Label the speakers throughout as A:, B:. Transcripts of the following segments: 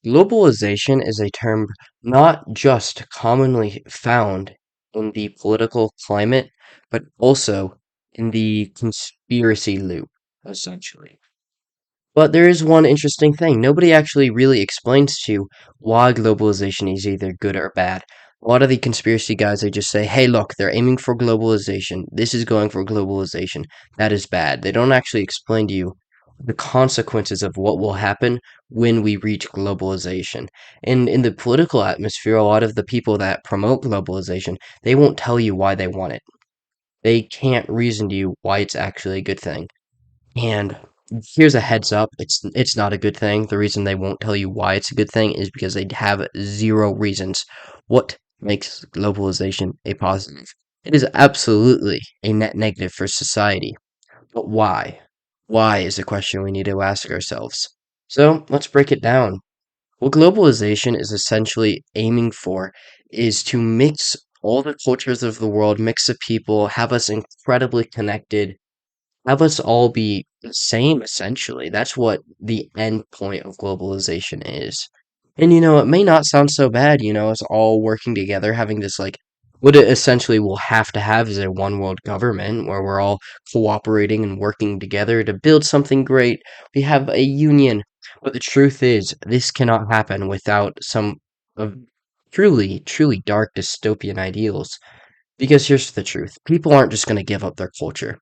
A: Globalization is a term not just commonly found in the political climate, but also in the conspiracy loop, essentially. But there is one interesting thing. Nobody actually really explains to you why globalization is either good or bad. A lot of the conspiracy guys, they just say, hey, look, they're aiming for globalization. This is going for globalization. That is bad. They don't actually explain to you the consequences of what will happen when we reach globalization. And in the political atmosphere, a lot of the people that promote globalization, they won't tell you why they want it. They can't reason to you why it's actually a good thing. And here's a heads up, it's not a good thing. The reason they won't tell you why it's a good thing is because they have zero reasons. What makes globalization a positive? It is absolutely a net negative for society. But why? Why is a question we need to ask ourselves. So let's break it down. What globalization is essentially aiming for is to mix all the cultures of the world, mix the people, have us incredibly connected, have us all be the same essentially. That's what the end point of globalization is. And it may not sound so bad, us all working together, having this like what it essentially will have to have is a one world government where we're all cooperating and working together to build something great. We have a union. But the truth is, this cannot happen without some of truly, truly dark dystopian ideals. Because here's the truth people aren't just going to give up their culture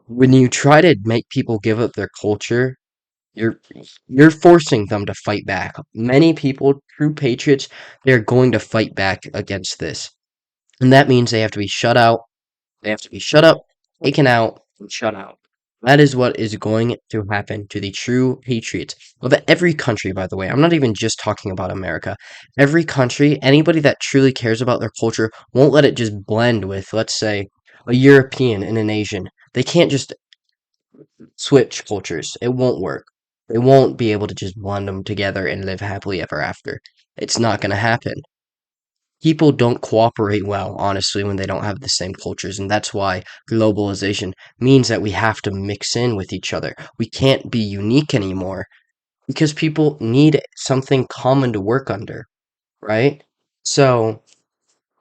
A: when you try to make people give up their culture, you're you're forcing them to fight back. Many people, true patriots, they're going to fight back against this. And that means they have to be shut out. They have to be shut up, taken out, and shut out. That is what is going to happen to the true patriots of every country, by the way. I'm not even just talking about America. Every country, anybody that truly cares about their culture won't let it just blend with, let's say, a European and an Asian. They can't just switch cultures. It won't work. They won't be able to just blend them together and live happily ever after. It's not going to happen. People don't cooperate well, honestly, when they don't have the same cultures, and that's why globalization means that we have to mix in with each other. We can't be unique anymore because people need something common to work under, right? So,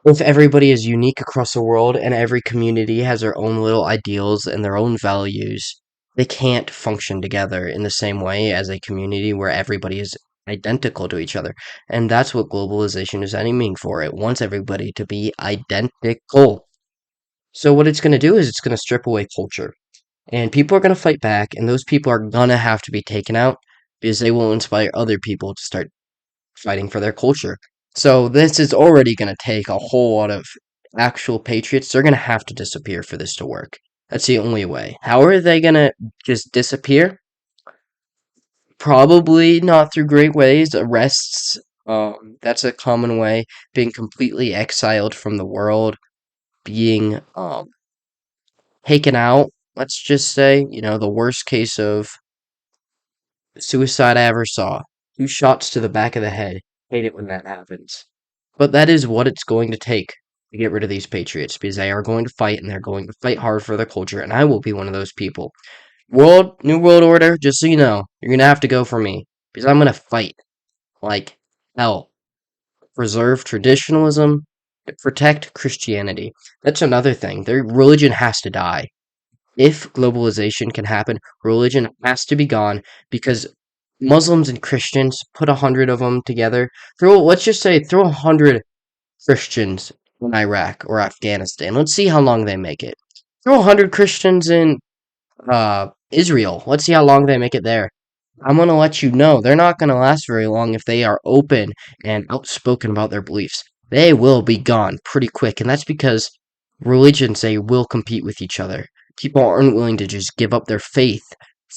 A: if everybody is unique across the world and every community has their own little ideals and their own values, they can't function together in the same way as a community where everybody is identical to each other. And that's what globalization is aiming for. It wants everybody to be identical. So, what it's going to do is it's going to strip away culture. And people are going to fight back, and those people are going to have to be taken out because they will inspire other people to start fighting for their culture. So this is already going to take a whole lot of actual patriots. They're going to have to disappear for this to work. That's the only way. How are they going to just disappear? Probably not through great ways. Arrests, that's a common way. Being completely exiled from the world, being taken out. Let's just say, the worst case of suicide I ever saw. 2 shots to the back of the head. Hate it when that happens. But that is what it's going to take to get rid of these patriots because they are going to fight and they're going to fight hard for their culture, and I will be one of those people. New World Order, just so you know, you're gonna have to go for me because I'm gonna fight like hell. Preserve traditionalism, protect Christianity. That's another thing. Their religion has to die. If globalization can happen, religion has to be gone because Muslims and Christians, put 100 of them together. Let's just say, throw 100 Christians in Iraq or Afghanistan. Let's see how long they make it. Throw 100 Christians in Israel. Let's see how long they make it there. I'm going to let you know they're not going to last very long if they are open and outspoken about their beliefs. They will be gone pretty quick, and that's because religions, they will compete with each other. People aren't willing to just give up their faith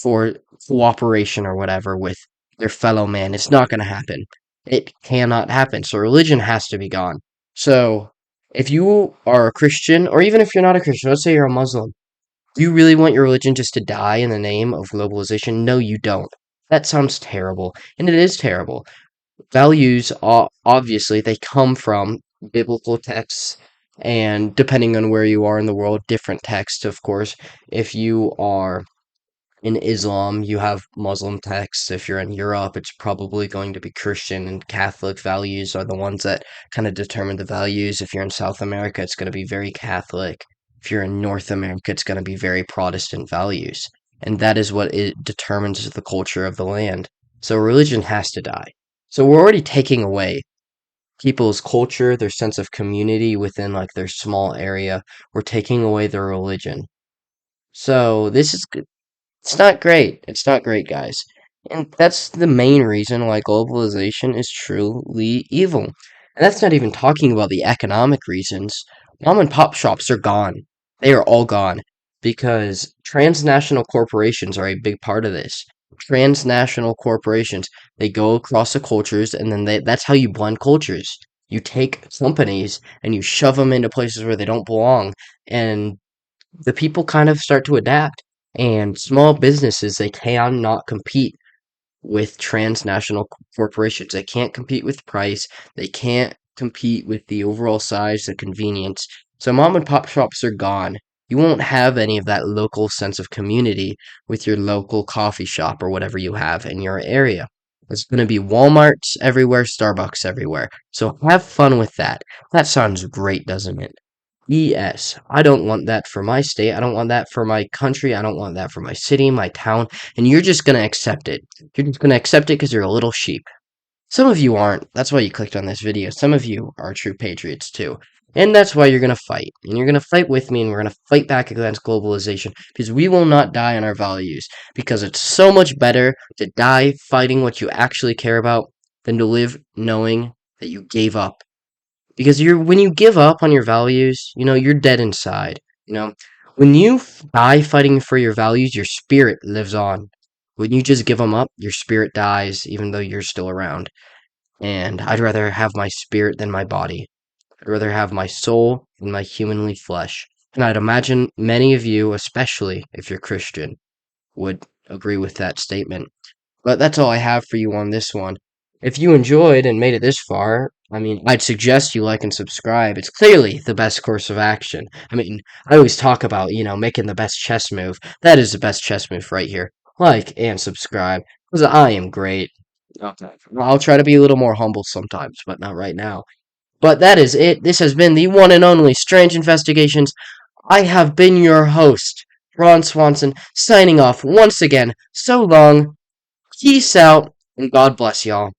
A: for cooperation or whatever with their fellow man. It's not going to happen. It cannot happen. So religion has to be gone. So if you are a Christian, or even if you're not a Christian, let's say you're a Muslim, do you really want your religion just to die in the name of globalization? No, you don't. That sounds terrible, and it is terrible. Values, obviously, they come from biblical texts, and depending on where you are in the world, different texts, of course. If you are In Islam, you have Muslim texts. If you're in Europe, it's probably going to be Christian, and Catholic values are the ones that kind of determine the values. If you're in South America, it's going to be very Catholic. If you're in North America, it's going to be very Protestant values. And that is what it determines the culture of the land. So religion has to die. So we're already taking away people's culture, their sense of community within like their small area. We're taking away their religion. So this is it's not great. It's not great, guys. And that's the main reason why globalization is truly evil. And that's not even talking about the economic reasons. Mom and pop shops are gone. They are all gone because transnational corporations are a big part of this. Transnational corporations, they go across the cultures and then that's how you blend cultures. You take companies and you shove them into places where they don't belong, and the people kind of start to adapt. And small businesses, they cannot compete with transnational corporations. They can't compete with price. They can't compete with the overall size, the convenience. So mom and pop shops are gone. You won't have any of that local sense of community with your local coffee shop or whatever you have in your area. There's going to be Walmarts everywhere, Starbucks everywhere. So have fun with that. That sounds great, doesn't it? Yes, I don't want that for my state. I don't want that for my country. I don't want that for my city, my town. And you're just going to accept it. You're just going to accept it because you're a little sheep. Some of you aren't. That's why you clicked on this video. Some of you are true patriots too. And that's why you're going to fight. And you're going to fight with me, and we're going to fight back against globalization because we will not die on our values. Because it's so much better to die fighting what you actually care about than to live knowing that you gave up, because when you give up on your values, you're dead inside. You know, when you die fighting for your values, your spirit lives on. When you just give them up, your spirit dies, even though you're still around. And I'd rather have my spirit than my body. I'd rather have my soul than my humanly flesh. And I'd imagine many of you, especially if you're Christian, would agree with that statement. But that's all I have for you on this one. If you enjoyed and made it this far, I'd suggest you like and subscribe. It's clearly the best course of action. I always talk about, making the best chess move. That is the best chess move right here. Like and subscribe, because I am great. Okay. I'll try to be a little more humble sometimes, but not right now. But that is it. This has been the one and only Strange Investigations. I have been your host, Ron Swanson, signing off once again. So long. Peace out, and God bless y'all.